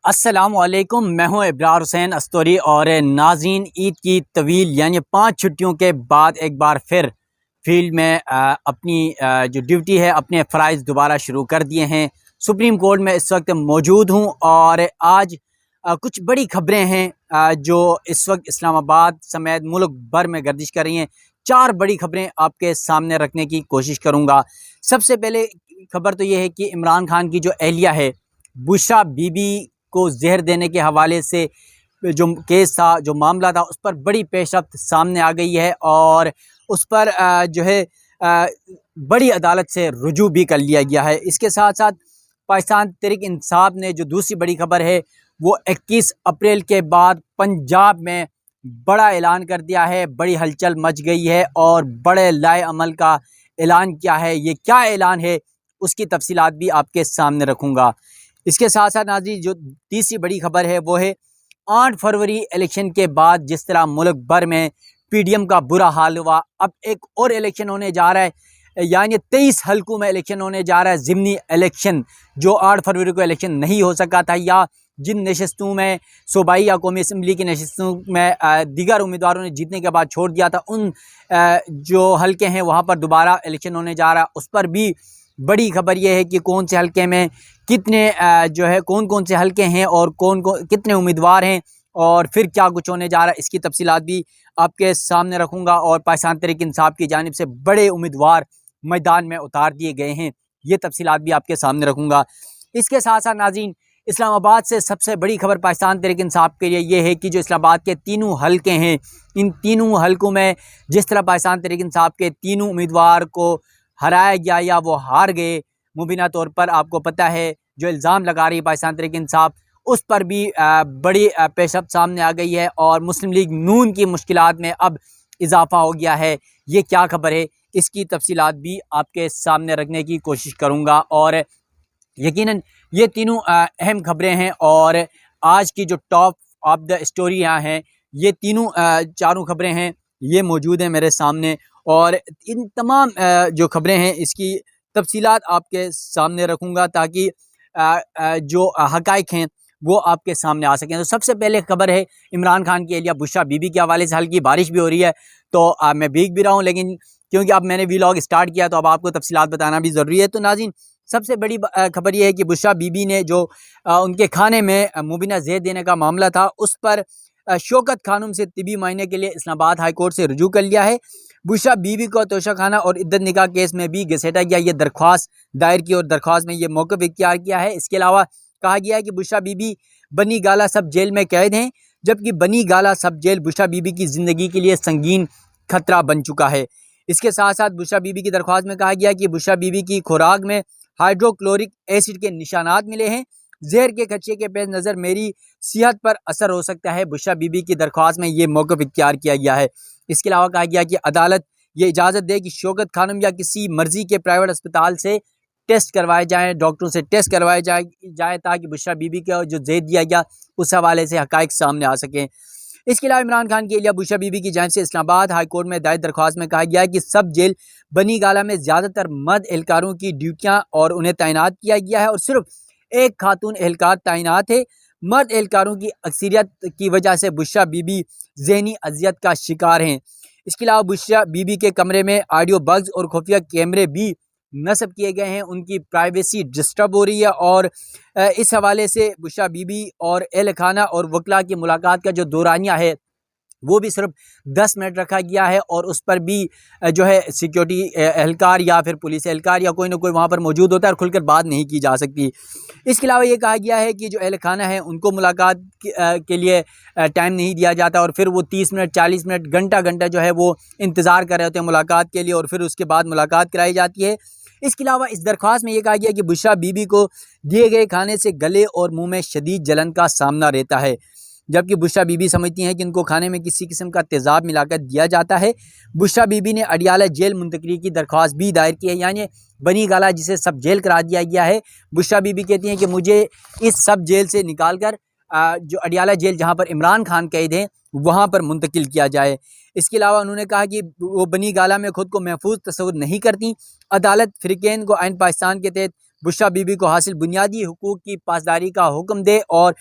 अस्सलामुअलैकुम, मैं हूं इब्रार हुसैन अस्तोरी। और नाज़रीन, ईद की तवील यानी 5 छुट्टियों के बाद एक बार फिर फील्ड में अपनी जो ड्यूटी है, अपने फ़राइज़ दोबारा शुरू कर दिए हैं। सुप्रीम कोर्ट में इस वक्त मौजूद हूं और आज कुछ बड़ी ख़बरें हैं जो इस वक्त इस्लामाबाद समेत मुल्क भर में गर्दिश कर रही हैं। 4 बड़ी ख़बरें आपके सामने रखने की कोशिश करूँगा। सबसे पहले खबर तो ये है कि इमरान खान की जो एहलिया है, बुशरा बीबी को जहर देने के हवाले से जो केस था, जो मामला था, उस पर बड़ी पेशरफ्त सामने आ गई है और उस पर जो है बड़ी अदालत से रुजू भी कर लिया गया है। इसके साथ साथ पाकिस्तान तहरीक इंसाफ ने जो दूसरी बड़ी खबर है, वो 21 अप्रैल के बाद पंजाब में बड़ा ऐलान कर दिया है। बड़ी हलचल मच गई है और बड़े लाए अमल का ऐलान किया है। ये क्या ऐलान है, उसकी तफसीलात भी आपके सामने रखूँगा। इसके साथ साथ नाज़रीन, जो तीसरी बड़ी खबर है वो है 8 फरवरी इलेक्शन के बाद जिस तरह मुल्क भर में पीडीएम का बुरा हाल हुआ, अब एक और इलेक्शन होने जा रहा है, यानी 23 हलकों में इलेक्शन होने जा रहा है। ज़िमनी इलेक्शन, जो 8 फरवरी को इलेक्शन नहीं हो सका था, या जिन नशस्तों में सूबाई या कौमी असम्बली की नशस्तों में दीगर उम्मीदवारों ने जीतने के बाद छोड़ दिया था, उन जो हलके हैं वहाँ पर दोबारा इलेक्शन होने जा रहा है। उस पर भी बड़ी खबर यह है कि कौन से हलके में कितने जो है कौन से हलके हैं और कितने उम्मीदवार हैं और फिर क्या कुछ होने जा रहा है, इसकी तफसीलात भी आपके सामने रखूँगा। और पाकिस्तान तहरीक इंसाफ की जानिब से बड़े उम्मीदवार मैदान में उतार दिए गए हैं, ये तफसीलात भी आपके सामने रखूँगा। इसके साथ साथ नाज़रीन, इस्लामाबाद से सबसे बड़ी खबर पाकिस्तान तहरीक इंसाफ के लिए ये है कि जो इस्लामाबाद के तीनों हलके हैं, इन तीनों हलकों में जिस तरह पाकिस्तान तहरीक इंसाफ के तीनों उम्मीदवार को हराया गया या वो हार गए मुबीना तौर पर, आपको पता है जो इल्ज़ाम लगा रही है पाकिस्तान तहरीक इंसाफ, उस पर भी बड़ी पेशरफ्त सामने आ गई है और मुस्लिम लीग नून की मुश्किलात में अब इजाफ़ा हो गया है। ये क्या खबर है, इसकी तफसीलात भी आपके सामने रखने की कोशिश करूँगा। और यकीनन ये तीनों अहम खबरें हैं और आज की जो टॉप ऑफ द स्टोरी यहाँ हैं, ये तीनों चारों खबरें हैं, ये मौजूद हैं मेरे सामने। और इन तमाम जो खबरें हैं, इसकी तफसीलात आपके सामने रखूँगा ताकि जो हक़ाइक़ हैं वो आपके सामने आ सकें। तो सबसे पहले खबर है इमरान खान की एहलिया बुशरा बीबी के हवाले से। हल्की बारिश भी हो रही है तो मैं भीग भी रहा हूँ, लेकिन क्योंकि अब मैंने व्लॉग स्टार्ट किया तो अब आपको तफसीलात बताना भी ज़रूरी है। तो नाज़रीन, सबसे बड़ी खबर यह है कि बुशरा बीबी ने जो उनके खाने में मुबीना जहर देने का मामला था, उस पर शौकत खानम से तिबी मायने के लिए इस्लामाबाद हाई कोर्ट से रुजू कर लिया है। बुशरा बीबी को तोशाखाना और इद्दत निकाह केस में भी घसीटा गया, ये दरख्वास्त दायर की और दरख्वास्त में ये मौक़िफ़ इख्तियार किया है। इसके अलावा कहा गया है कि बुशरा बीबी बनी गाला सब जेल में कैद हैं, जबकि बनी गाला सब जेल बुशरा बीबी की ज़िंदगी के लिए संगीन खतरा बन चुका है। इसके साथ साथ बुशरा बीबी की दरख्वास्त में कहा गया कि बुशरा बीबी की खुराक में हाइड्रोक्लोरिक एसिड के निशानात मिले हैं। जहर के खदशे के पेश नज़र मेरी सेहत पर असर हो सकता है, बुशरा बीबी की दरख्वास्त में ये मौक़िफ़ इख्तियार किया गया है। इसके अलावा कहा गया कि अदालत ये इजाज़त दे कि शौकत खानम या किसी मर्जी के प्राइवेट अस्पताल से टेस्ट करवाए जाएँ, डॉक्टरों से टेस्ट करवाए जाए ताकि बुशरा बीबी का जो जहर दिया गया उस हवाले से हक़ाइक़ सामने आ सकें। इसके अलावा इमरान खान की एहलिया बुशरा बीबी की जानिब से इस्लामाबाद हाई कोर्ट में दायर दरख्वास्त में कहा गया है कि सब जेल बनी गाला में ज़्यादातर मर्द एहलकारों की ड्यूटियाँ और उन्हें तैनात किया गया है और सिर्फ एक खातून एहलकार तैनात है। मर्द एहलकारों की अक्सरियत की वजह से बुशरा बीबी ज़हनी अजियत का शिकार हैं। इसके अलावा बुशरा बीबी के कमरे में ऑडियो बग्स और खुफिया कैमरे भी नस्ब किए गए हैं, उनकी प्राइवेसी डिस्टर्ब हो रही है और इस हवाले से बुशरा बीबी और अहल खाना और वकला की मुलाकात का जो दौरानिया है वो भी सिर्फ 10 मिनट रखा गया है और उस पर भी जो है सिक्योरिटी एहलकार या फिर पुलिस एहलकार या कोई ना कोई वहाँ पर मौजूद होता है और खुलकर बात नहीं की जा सकती। इसके अलावा ये कहा गया है कि जो अहल खाना है उनको मुलाकात के लिए टाइम नहीं दिया जाता और फिर वो 30 मिनट 40 मिनट घंटा जो है वो इंतज़ार कर रहे होते हैं मुलाकात के लिए और फिर उसके बाद मुलाकात कराई जाती है। इसके अलावा इस दरख्वास्त में ये कहा गया कि बुशरा बीबी को दिए गए खाने से गले और मुंह में शदीद जलन का सामना रहता है, जबकि बुशरा बीबी समझती हैं कि उनको खाने में किसी किस्म का तेज़ाब मिलाकर दिया जाता है। बुशरा बीबी ने अडियाला जेल मुंतकली की दरख्वास्त भी दायर की है, यानी बनी गाला जिसे सब जेल करार दिया गया है। बुशरा बीबी कहती हैं कि मुझे इस सब जेल से निकाल कर जो अडियाला जेल जहाँ पर इमरान खान कैद हैं वहाँ पर मुंतकिल किया जाए। इसके अलावा उन्होंने कहा कि वो बनी गाला में ख़ुद को महफूज तस्वुर नहीं करती। अदालत फ़रीक़ैन को आइन पाकिस्तान के तहत बुशरा बीबी को हासिल बुनियादी हुकूक की पासदारी का हुक्म दे और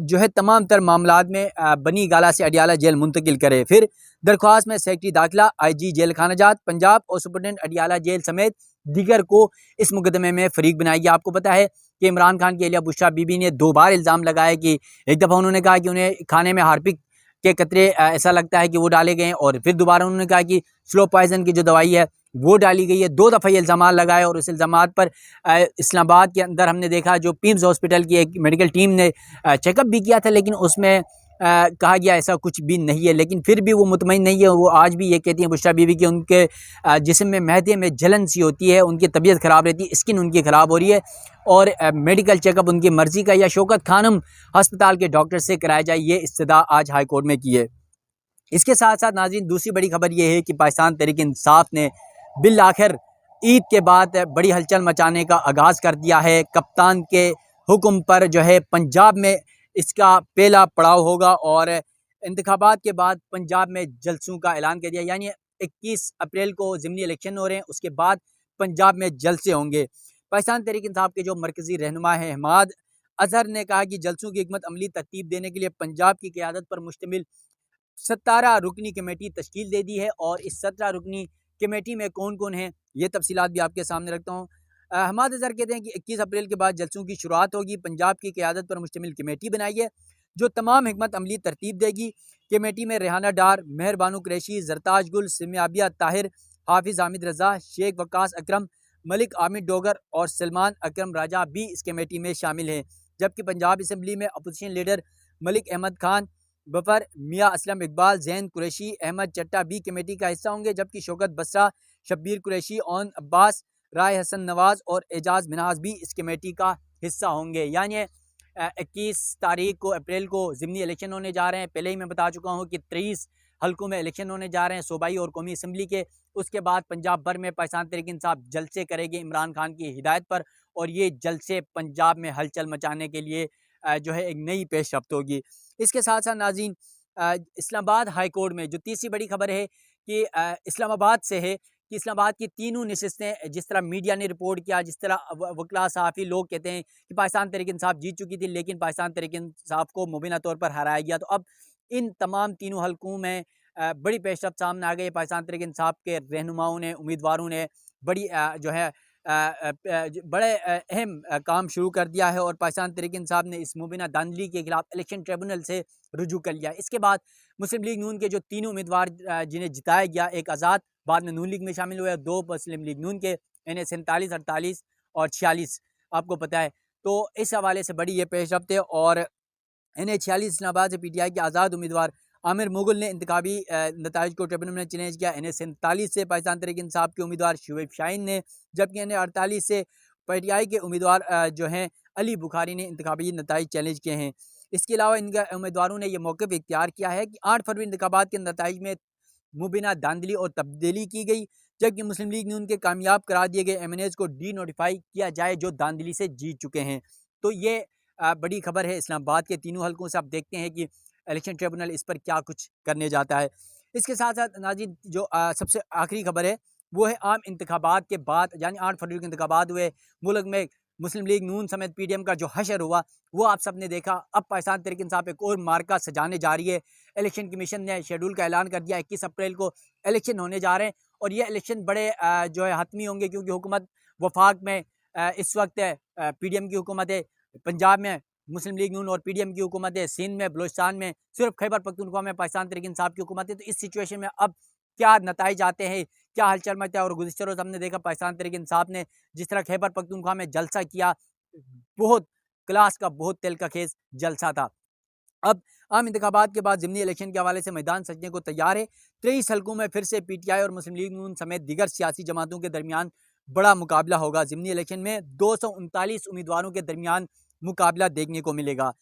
जो है तमाम तर मामलात में बनी गाला से अडियाला जेल मुंतकिल करे। फिर दरख्वास्त में सेक्रेटरी दाखिला, IG जेल खानाजात पंजाब और सुपरटेंडेंट अडियाला जेल समेत दीगर को इस मुकदमे में फरीक बनाएगी। आपको पता है कि इमरान खान की अहलिया बुशरा बीबी ने 2 बार इल्ज़ाम लगाया कि एक दफ़ा उन्होंने कहा कि उन्हें खाने में हार्पिक के कतरे ऐसा लगता है कि वो डाले गए हैं, और फिर दोबारा उन्होंने कहा कि स्लो पॉइजन की जो दवाई है वो डाली गई है। 2 दफ़ा ये इल्ज़ाम लगाए और उस इल्ज़ाम पर इस्लामाबाद के अंदर हमने देखा जो पीम्स हॉस्पिटल की एक मेडिकल टीम ने चेकअप भी किया था, लेकिन उसमें कहा गया ऐसा कुछ भी नहीं है। लेकिन फिर भी वो मुतमईन नहीं है। वो आज भी ये कहती हैं बुशरा बीबी कि उनके जिस्म में महदे में जलन सी होती है, उनकी तबीयत ख़राब रहती है, स्किन उनकी ख़राब हो रही है और मेडिकल चेकअप उनकी मर्ज़ी का या शौकत खानम अस्पताल के डॉक्टर से कराया जाए, ये इस्तदा आज हाई कोर्ट में की है। इसके साथ साथ नाज़रीन दूसरी बड़ी खबर ये है कि पाकिस्तान तहरीक इंसाफ ने बिल आखिर ईद के बाद बड़ी हलचल मचाने का आगाज़ कर दिया है। कप्तान के हुक्म पर जो है पंजाब में इसका पहला पड़ाव होगा और इंतखाबात के बाद पंजाब में जलसों का ऐलान कर दिया, यानी 21 अप्रैल को ज़िमनी इलेक्शन हो रहे हैं, उसके बाद पंजाब में जलसे होंगे। पाकिस्तान तहरीक इंसाफ के जो मरकज़ी रहनुमा है हमाद अजहर ने कहा कि जलसों की हिकमत अमली तरतीब देने के लिए पंजाब की क़यादत पर मुश्तमिल 17 रुकनी कमेटी तश्कील दे दी है और इस 17 रुकनी कमेटी में कौन कौन है ये तफसीलात भी आपके सामने रखता हूँ। हमाद अजहर कहते हैं कि 21 अप्रैल के बाद जलसों की शुरुआत होगी। पंजाब की क़यादत पर मुश्तमिल कमेटी बनाई है जो तमाम हिकमत अमली तरतीब देगी। कमेटी में रेहाना डार, मेहर बानो कुरैशी, जरताज गुल, सिमियाबिया ताहिर, हाफिज़ हामिद रज़ा, शेख वकास अकरम, मलिक आमिर डोगर और सलमान अकरम राजा भी इस कमेटी में शामिल हैं। जबकि पंजाब असम्बली में अपोजिशन लीडर मलिक अहमद खान, बफर, मियाँ असलम इकबाल, जैन कुरैशी, अहमद चट्टा भी कमेटी का हिस्सा होंगे। जबकि शौकत बसरा, शब्बीर कुरैशी, ओन अब्बास, राय हसन नवाज और एजाज मिनाज भी इस कमेटी का हिस्सा होंगे। यानी 21 तारीख को अप्रैल को ज़िमनी इलेक्शन होने जा रहे हैं। पहले ही मैं बता चुका हूँ कि 23 हल्कों में इलेक्शन होने जा रहे हैं सूबाई और कौमी असम्बली के। उसके बाद पंजाब भर में पाकिस्तान तहरीक इंसाफ जलसे करेगी इमरान खान की हिदायत पर, और ये जलसे पंजाब में हलचल मचाने के लिए जो है एक नई पेशरफ्त होगी। इसके साथ साथ नाज़रीन इस्लामाबाद हाई कोर्ट में जो तीसरी बड़ी खबर है कि इस्लामाबाद से है कि इस्लामाबाद की तीनों नशिस्तें, जिस तरह मीडिया ने रिपोर्ट किया, जिस तरह वकला सहाफ़ी लोग कहते हैं कि पाकिस्तान तहरीक इंसाफ जीत चुकी थी, लेकिन पाकिस्तान तहरीक इंसाफ को मुबीना तौर पर हराया गया। तो अब इन तमाम तीनों हलकों में बड़ी पेशरफ्त सामने आ गई। पाकिस्तान तहरीक इंसाफ के रहनुमाओं ने, उम्मीदवारों ने बड़ी जो है बड़े अहम काम शुरू कर दिया है और पाकिस्तान तहरीक इंसाफ ने इस मुबीना धांधली के खिलाफ इलेक्शन ट्रिब्यूनल से रुजू कर लिया। इसके बाद मुस्लिम लीग नून के जो तीनों उम्मीदवार जिन्हें जिताया गया, एक आज़ाद बाद में नून लीग में शामिल हुए, 2 मुस्लिम लीग नून के, इन्हें 47, 48 और 46 आपको पता है। तो इस हवाले से बड़ी ये पेशरफ्त है और इन्हें 46 इस्लामाबाद से PTI के आज़ाद उम्मीदवार आमिर मुगल ने इंतखाबी नताइज को ट्रिब्यूनल में चैलेंज किया। इन्हें 47 से पाकिस्तान तहरीक इंसाफ के उम्मीदवार शुएब शाहीन ने, जबकि इन्हें 48 से PTI के उम्मीदवार जो हैं अली बुखारी ने इंतखाबी नताइज चैलेंज किए हैं। इसके अलावा इनके उम्मीदवारों ने यह मौक़िफ़ इख्तियार किया है कि 8 फरवरी इंतखाबात के नताइज में मुबीना धांधली और तब्दीली की गई, जबकि मुस्लिम लीग ने उनके कामयाब करार दिए गए MNAs को डी नोटिफाई किया जाए जो धांधली से जीत चुके हैं। तो ये बड़ी खबर है इस्लामाबाद के तीनों हलकों से। अब देखते हैं कि इलेक्शन ट्रिब्यूनल इस पर क्या कुछ करने जाता है। इसके साथ साथ नाज़रीन जो सबसे आखिरी खबर है वो है आम इंतखाबात के बाद, यानी 8 फरवरी के इंतखाबात हुए, मुल्क में मुस्लिम लीग नून समेत PDM का जो हशर हुआ वो आप सब ने देखा। अब पाकिस्तान तहरीक इंसाफ एक और मार्का सजाने जा रही है। इलेक्शन कमीशन ने शेड्यूल का ऐलान कर दिया, 21 अप्रैल को इलेक्शन होने जा रहे हैं और ये इलेक्शन बड़े जो है हतमी होंगे, क्योंकि हुकूमत वफाक में इस वक्त PDM की हुकूमत है, पंजाब में मुस्लिम लीग नून और PDM की हुकूमत है, सिंध में, बलोचिस्तान में सिर्फ खैबर पख्तूनख्वा में पाकिस्तान तहरीक इंसाफ की हुकूमत है। तो इस सिचुएशन में अब क्या नताइज आते हैं, क्या हलचल मचता है। और गुज़िश्ता रोज़ हमने देखा पाकिस्तान तहरीक इंसाफ ने जिस तरह खैबर पख्तूनख्वा में जलसा किया, बहुत क्लास का, बहुत तेल का खेज जलसा था। अब आम इंतखाबात के बाद ज़िमनी इलेक्शन के हवाले से मैदान सजने को तैयार है। 23 हलकों में फिर से PTI और मुस्लिम लीग नून समेत दीगर सियासी जमातों के दरमियान बड़ा मुकाबला होगा। ज़िमनी इलेक्शन में 239 उम्मीदवारों के दरमियान मुकाबला देखने को मिलेगा।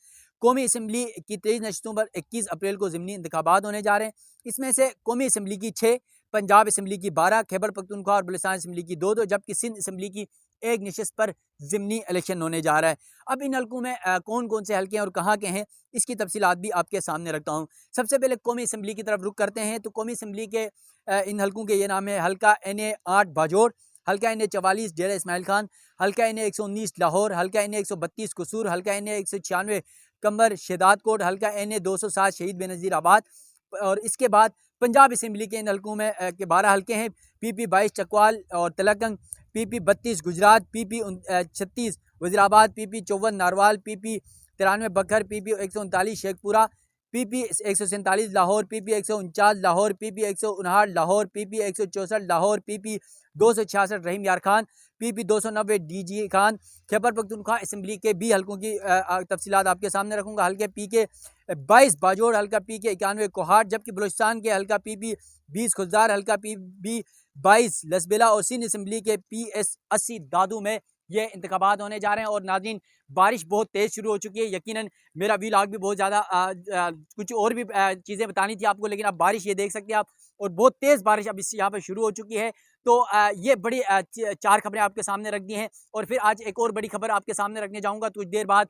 कौमी असम्बली की 23 नशस्तों पर 21 अप्रैल को ज़िमनी इंतखाबात होने जा रहे हैं। इसमें से कौमी असम्बली की 6, पंजाब असम्बली की 12, खैबर पख्तूनख्वा और बलूचिस्तान असम्बली की 2-2, जबकि सिंध असम्बली की 1 नशस्त पर ज़िमनी इलेक्शन होने जा रहा है। अब इन हलकों में कौन कौन से हल्के हैं और कहाँ के हैं, इसकी तफसीलात भी आपके सामने रखता हूँ। सबसे पहले कौमी असम्बली की तरफ रुख करते हैं। तो कौमी असम्बली के इन हलकों के ये नाम है: हल्का NA 8 बाजोड़, हल्का NA 44 डेरा इस्माइल खान, हल्का NA 119 लाहौर, हल्का NA 132 कसूर, हल्का NA 196 कमर शेदात कोट, हल्का NA 207 शहीद बेनज़ीर आबाद। और इसके बाद पंजाब असम्बली के इन हल्कों में के 12 हल्के हैं। PP 22 चकवाल और तलकंग, PP 32 Gujarat, PP 36 Wazirabad, PP 54 narwhal, PP 93 बखर, PP 139 Sheikhpura, PP 147 Lahore, PP 149 Lahore, PP 159 Lahore, PP 164 Lahore, PP 266 रहीम यार Khan, PP 290 DG Khan. Khyber Pakhtunkhwa assembly के 20 हल्कों की तफसीलात आपके सामने रखूँगा। हल्के PK 22 बाजोड़, हल्का PK 91 कोहाट, जबकि बलूचिस्तान के हल्का PP 20 खुजदार, हल्का PB 22 लसबेला और सिंध असम्बली के PS 80 दादू में ये इंतखाबात होने जा रहे हैं। और नाज़रीन, बारिश बहुत तेज़ शुरू हो चुकी है। यकीनन मेरा व्लॉग भी बहुत ज़्यादा कुछ और भी चीज़ें बतानी थी आपको, लेकिन अब बारिश ये देख सकते हैं आप, और बहुत तेज़ बारिश अब इस यहाँ पर शुरू हो चुकी है। तो ये बड़ी 4 खबरें आपके सामने रख दी हैं। और फिर आज एक और बड़ी खबर आपके सामने रखने जाऊँगा कुछ देर बाद।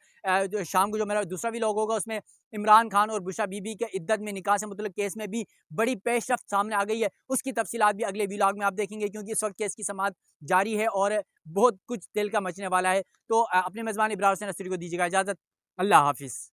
जो शाम को जो मेरा दूसरा व्लॉग होगा उसमें इमरान खान और बुशरा बीबी के इद्दत में निकाह से मुतल्लिक़ केस में भी बड़ी पेशरफ्त सामने आ गई है। उसकी तफसीलात भी अगले व्लॉग में आप देखेंगे, क्योंकि इस वक्त केस की समाअत जारी है और बहुत कुछ दिल का मचने वाला है। तो अपने मेज़बान इब्रार हुसैन अस्सरी को दीजिएगा इजाज़त। अल्लाह हाफ़िज़।